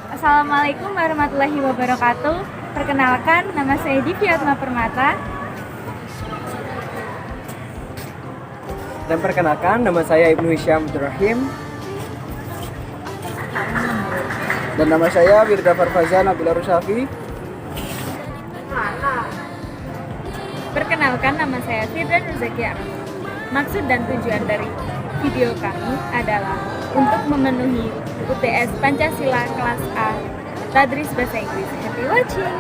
Assalamualaikum warahmatullahi wabarakatuh. Perkenalkan, nama saya Divyatma Permata. Dan perkenalkan, nama saya Ibnu Hisyam Abdurrahim. Dan nama saya Wirda Farfazan Abdullah Rusafi. Perkenalkan, nama saya Firdan Ruzakia. Maksud dan tujuan dari video kami adalah untuk memenuhi UTS Pancasila kelas A Tadris Bahasa Inggris. Happy watching.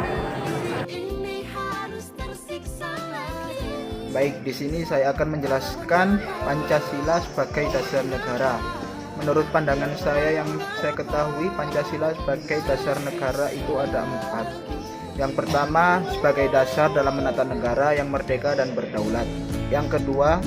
Baik, di sini saya akan menjelaskan Pancasila sebagai dasar negara. Menurut pandangan saya yang saya ketahui, Pancasila sebagai dasar negara itu ada 4. Yang pertama, sebagai dasar dalam menata negara yang merdeka dan berdaulat. Yang kedua,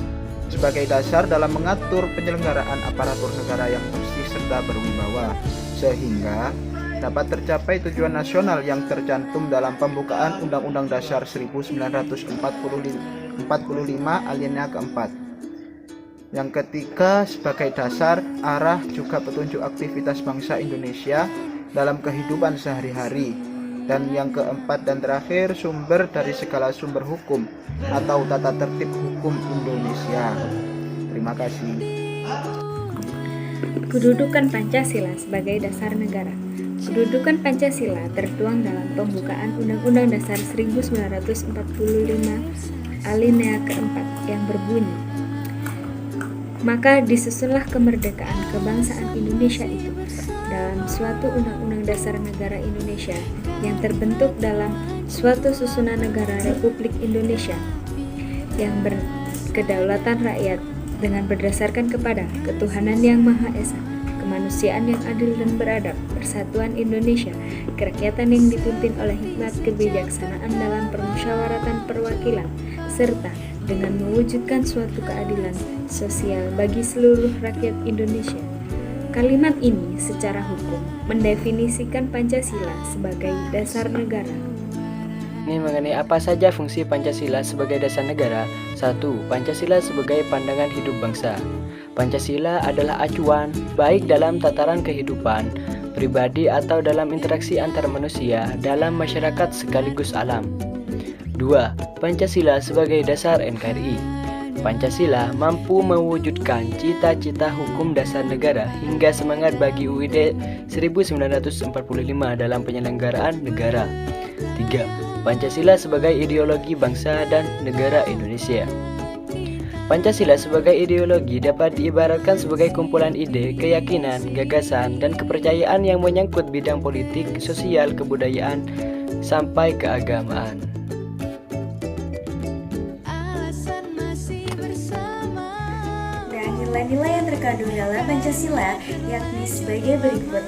sebagai dasar dalam mengatur penyelenggaraan aparatur negara yang bersih serta berwibawa, sehingga dapat tercapai tujuan nasional yang tercantum dalam pembukaan Undang-Undang Dasar 1945 alinea keempat. Yang ketiga, sebagai dasar, arah juga petunjuk aktivitas bangsa Indonesia dalam kehidupan sehari-hari. Dan yang keempat dan terakhir, sumber dari segala sumber hukum atau tata tertib hukum Indonesia. Terima kasih. Kedudukan Pancasila sebagai dasar negara. Kedudukan Pancasila tertuang dalam pembukaan Undang-Undang Dasar 1945 alinea keempat yang berbunyi, maka disusunlah kemerdekaan kebangsaan Indonesia itu dalam suatu Undang-Undang Dasar Negara Indonesia yang terbentuk dalam suatu susunan negara Republik Indonesia yang berkedaulatan rakyat dengan berdasarkan kepada ketuhanan yang Maha Esa, kemanusiaan yang adil dan beradab, persatuan Indonesia, kerakyatan yang dipimpin oleh hikmat kebijaksanaan dalam permusyawaratan perwakilan, serta dengan mewujudkan suatu keadilan sosial bagi seluruh rakyat Indonesia. Kalimat ini secara hukum mendefinisikan Pancasila sebagai dasar negara. Ini mengenai apa saja fungsi Pancasila sebagai dasar negara. 1. Pancasila sebagai pandangan hidup bangsa. Pancasila adalah acuan baik dalam tataran kehidupan pribadi atau dalam interaksi antar manusia dalam masyarakat sekaligus alam. 2. Pancasila sebagai dasar NKRI. Pancasila mampu mewujudkan cita-cita hukum dasar negara hingga semangat bagi UUD 1945 dalam penyelenggaraan negara. 3. Pancasila sebagai ideologi bangsa dan negara Indonesia. Pancasila sebagai ideologi dapat diibaratkan sebagai kumpulan ide, keyakinan, gagasan, dan kepercayaan yang menyangkut bidang politik, sosial, kebudayaan, sampai keagamaan. Nilai-nilai yang terkandung dalam Pancasila yakni sebagai berikut.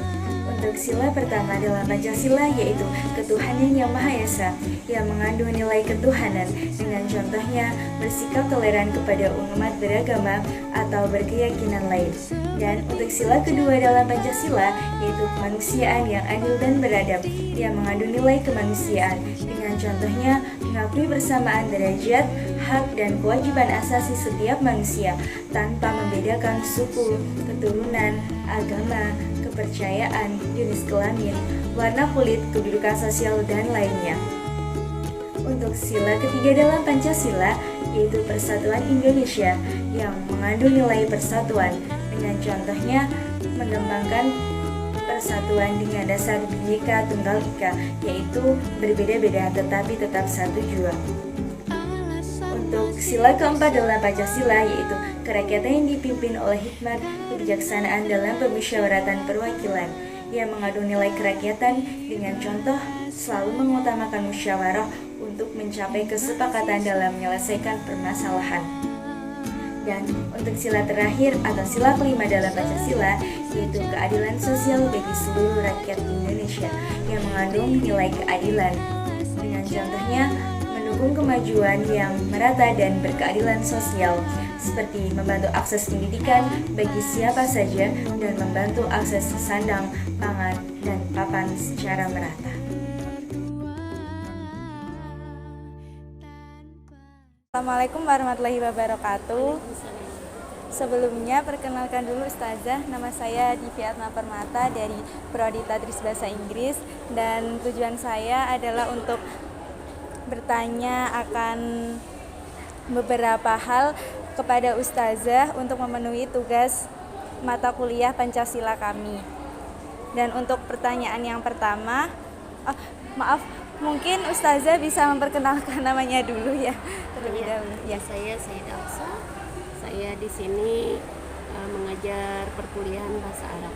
Untuk sila pertama dalam Pancasila yaitu ketuhanan yang Maha Esa yang mengandung nilai ketuhanan dengan contohnya bersikap toleran kepada umat beragama atau berkeyakinan lain. Dan untuk sila kedua dalam Pancasila yaitu kemanusiaan yang adil dan beradab yang mengandung nilai kemanusiaan dengan contohnya mengakui bersamaan derajat, hak dan kewajiban asasi setiap manusia tanpa membedakan suku, keturunan, agama, kepercayaan, jenis kelamin, warna kulit, kedudukan sosial, dan lainnya. Untuk sila ketiga dalam Pancasila yaitu Persatuan Indonesia yang mengandung nilai persatuan dengan contohnya mengembangkan persatuan dengan dasar Bhinneka Tunggal Ika yaitu berbeda-beda tetapi tetap satu jua. Untuk sila keempat dalam Pancasila yaitu kerakyatan yang dipimpin oleh hikmat kebijaksanaan dalam permusyawaratan perwakilan yang mengandung nilai kerakyatan dengan contoh selalu mengutamakan musyawarah untuk mencapai kesepakatan dalam menyelesaikan permasalahan. Dan untuk sila terakhir atau sila kelima dalam Pancasila yaitu keadilan sosial bagi seluruh rakyat Indonesia yang mengandung nilai keadilan dengan contohnya mendukung kemajuan yang merata dan berkeadilan sosial seperti membantu akses pendidikan bagi siapa saja dan membantu akses sandang, pangan, dan papan secara merata. Assalamualaikum warahmatullahi wabarakatuh. Sebelumnya, perkenalkan dulu Ustazah, nama saya Divi Atma Permata dari Prodi Tadris Bahasa Inggris, dan tujuan saya adalah untuk bertanya akan beberapa hal kepada Ustazah untuk memenuhi tugas mata kuliah Pancasila kami. Dan untuk pertanyaan yang pertama, mungkin Ustazah bisa memperkenalkan namanya dulu ya terlebih dahulu. Ya, saya Sayyidah Aksa. Saya di sini mengajar perkuliahan bahasa Arab.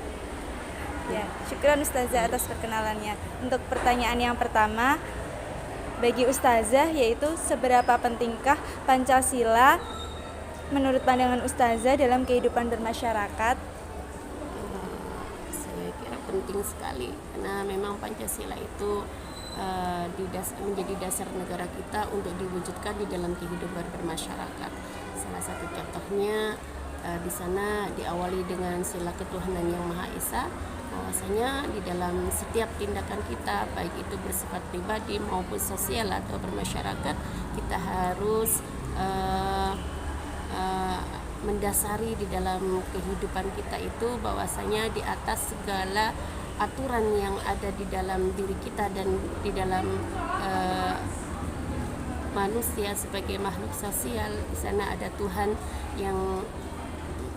Ya, syukran Ustazah atas perkenalannya. Untuk pertanyaan yang pertama, bagi Ustazah yaitu seberapa pentingkah Pancasila menurut pandangan Ustazah dalam kehidupan bermasyarakat? Saya kira penting sekali karena memang Pancasila itu menjadi dasar negara kita untuk diwujudkan di dalam kehidupan bermasyarakat. Salah satu contohnya di sana diawali dengan sila ketuhanan yang Maha Esa, bahwasanya di dalam setiap tindakan kita, baik itu bersifat pribadi maupun sosial atau bermasyarakat, kita harus mendasari di dalam kehidupan kita itu bahwasanya di atas segala aturan yang ada di dalam diri kita dan di dalam manusia sebagai makhluk sosial, di sana ada Tuhan yang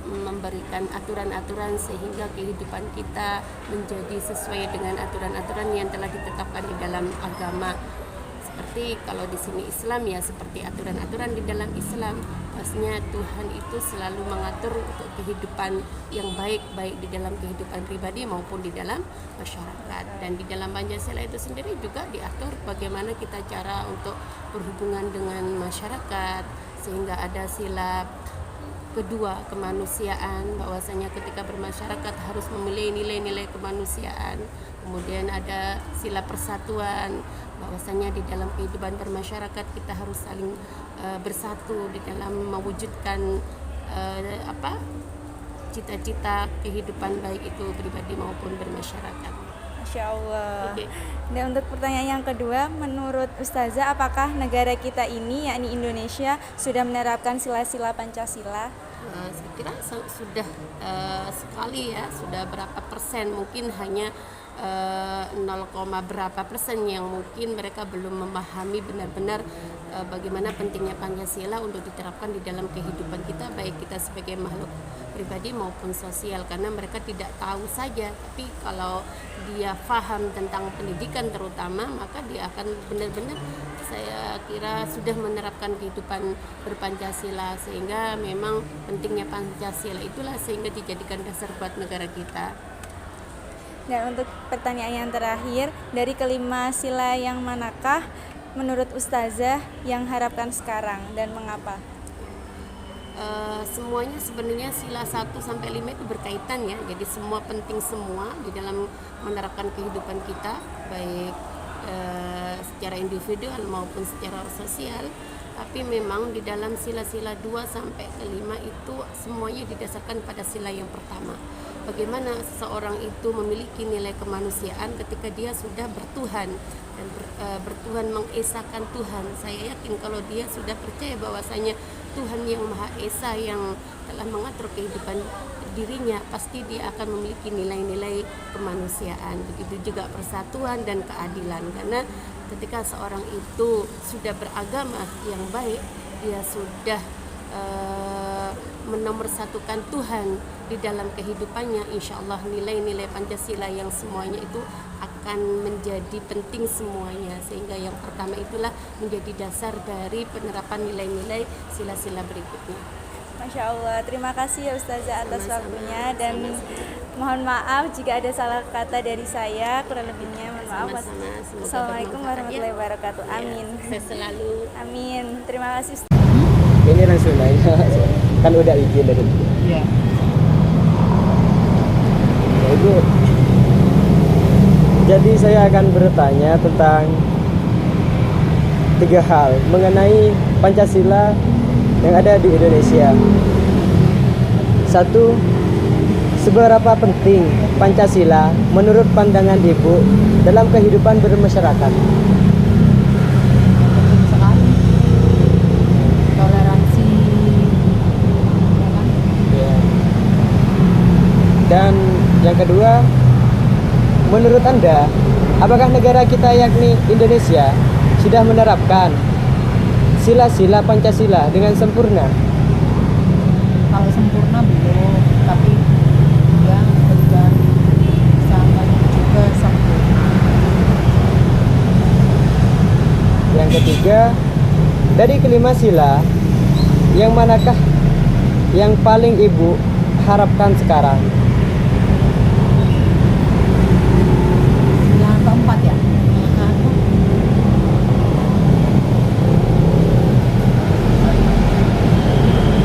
memberikan aturan-aturan sehingga kehidupan kita menjadi sesuai dengan aturan-aturan yang telah ditetapkan di dalam agama. Seperti kalau di sini Islam ya seperti aturan-aturan di dalam Islam, maksudnya Tuhan itu selalu mengatur untuk kehidupan yang baik di dalam kehidupan pribadi maupun di dalam masyarakat. Dan di dalam Pancasila itu sendiri juga diatur bagaimana kita cara untuk berhubungan dengan masyarakat, sehingga ada sila kedua kemanusiaan, bahwasanya ketika bermasyarakat harus memiliki nilai-nilai kemanusiaan. Kemudian ada sila persatuan, bahwasanya di dalam kehidupan bermasyarakat kita harus saling bersatu di dalam mewujudkan cita-cita kehidupan baik itu pribadi maupun bermasyarakat. Masya Allah. Oke. Dan untuk pertanyaan yang kedua, menurut Ustazah, apakah negara kita ini, yakni Indonesia, sudah menerapkan sila-sila Pancasila? Saya kira sudah sekali ya, sudah berapa persen, mungkin hanya 0, berapa persen yang mungkin mereka belum memahami benar-benar bagaimana pentingnya Pancasila untuk diterapkan di dalam kehidupan kita, baik kita sebagai makhluk pribadi maupun sosial, karena mereka tidak tahu saja. Tapi kalau dia paham tentang pendidikan terutama, maka dia akan benar-benar, saya kira sudah menerapkan kehidupan berpancasila, sehingga memang pentingnya Pancasila itulah sehingga dijadikan dasar buat negara kita. Dan untuk pertanyaan yang terakhir, dari kelima sila yang manakah menurut Ustazah yang harapkan sekarang dan mengapa? Semuanya sebenarnya sila 1 sampai 5 itu berkaitan ya. Jadi semua penting semua di dalam menerapkan kehidupan kita, baik secara individual maupun secara sosial. Tapi memang di dalam sila-sila 2 sampai ke 5 itu semuanya didasarkan pada sila yang pertama. Bagaimana seseorang itu memiliki nilai kemanusiaan ketika dia sudah bertuhan dan bertuhan, mengesahkan Tuhan. Saya yakin kalau dia sudah percaya bahwasanya Tuhan yang Maha Esa yang telah mengatur kehidupan dirinya, pasti dia akan memiliki nilai-nilai kemanusiaan. Begitu juga persatuan dan keadilan, karena ketika seorang itu sudah beragama yang baik, dia sudah menomorsatukan Tuhan di dalam kehidupannya, insya Allah nilai-nilai Pancasila yang semuanya itu akan menjadi penting semuanya, sehingga yang pertama itulah menjadi dasar dari penerapan nilai-nilai sila-sila berikutnya. Masya Allah, terima kasih ya Ustazah atas Sama-sama. waktunya, dan mohon maaf jika ada salah kata dari saya, kurang lebihnya mohon maaf. Sama-sama. Semoga Assalamualaikum bermanfaat, warahmatullahi ya. wabarakatuh. Ya, Amin. sukses selalu. Amin. Terima kasih. Ini langsung nanya, kan udah izin dari Iya. ya, Ibu. Jadi saya akan bertanya tentang 3 hal mengenai Pancasila yang ada di Indonesia. 1. Seberapa penting Pancasila menurut pandangan Ibu dalam kehidupan bermasyarakat? Sekali toleransi, ya kan? Dan yang kedua, menurut Anda, apakah negara kita yakni Indonesia sudah menerapkan sila-sila Pancasila dengan sempurna? Kalau sempurna belum, tapi ya mudah-mudahan bisa menuju ke sempurna. Yang ketiga, dari kelima sila, yang manakah yang paling Ibu harapkan sekarang? Sila keempat ya.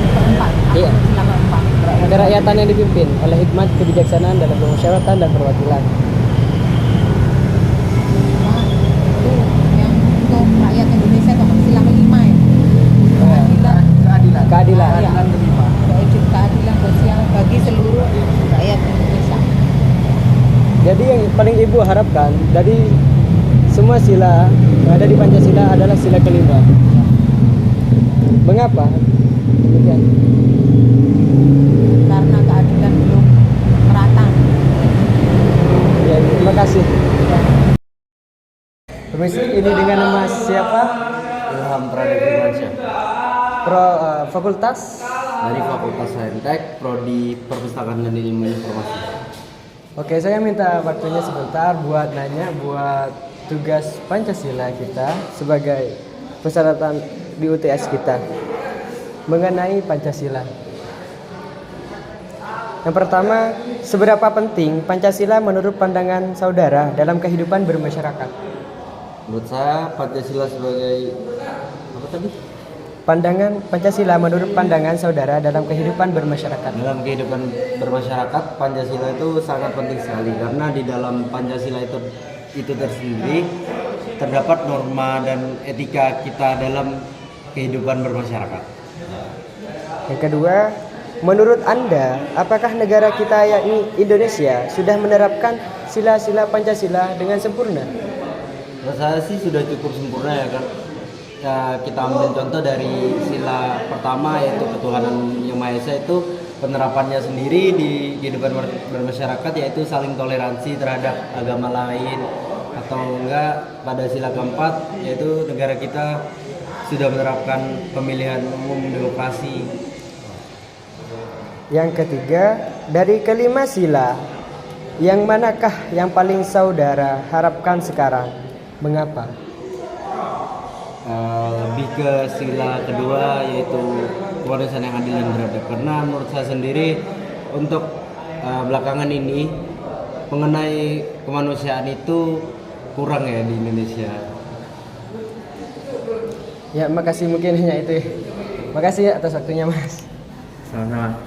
Keempat. Iya. Sila keempat. Kerakyatan yang dipimpin oleh hikmat kebijaksanaan dalam permusyawaratan dan perwakilan. Nah, itu yang untuk rakyat Indonesia itu sila kelima ya. Keadilan. Keadilan. Ya. Wujud keadilan sosial bagi seluruh rakyat Indonesia. Jadi yang paling Ibu harapkan dari semua sila yang ada di Pancasila adalah sila kelima. Mengapa? Demikian. Karena keadilan belum merata. Ya, terima kasih. Permisi, ini dengan nama siapa? Ilham Pradipurwansyah Fakultas. dari Fakultas Saintek, Prodi Perpustakaan dan Ilmu Informasi. Oke, saya minta waktunya sebentar buat nanya buat tugas Pancasila kita sebagai persyaratan di UTS kita mengenai Pancasila. Yang pertama, seberapa penting Pancasila menurut pandangan saudara dalam kehidupan bermasyarakat? Menurut saya Pancasila sebagai apa tadi? Pandangan Pancasila menurut pandangan saudara dalam kehidupan bermasyarakat. Dalam kehidupan bermasyarakat, Pancasila itu sangat penting sekali karena di dalam Pancasila itu tersendiri terdapat norma dan etika kita dalam kehidupan bermasyarakat. Yang kedua, menurut Anda, apakah negara kita yakni Indonesia sudah menerapkan sila-sila Pancasila dengan sempurna? Menurut saya sih sudah cukup sempurna ya kan. Ya, kita ambil contoh dari sila pertama yaitu ketuhanan yang Maha Esa, itu penerapannya sendiri di kehidupan bermasyarakat yaitu saling toleransi terhadap agama lain, atau enggak pada sila keempat yaitu negara kita sudah menerapkan pemilihan umum demokrasi. Yang ketiga, dari kelima sila, yang manakah yang paling saudara harapkan sekarang? Mengapa? Lebih ke sila kedua yaitu kemanusiaan yang adil dan beradab, karena menurut saya sendiri untuk belakangan ini mengenai kemanusiaan itu kurang ya di Indonesia. Ya, makasih, mungkin hanya itu. Makasih atas waktunya, Mas. Sama-sama.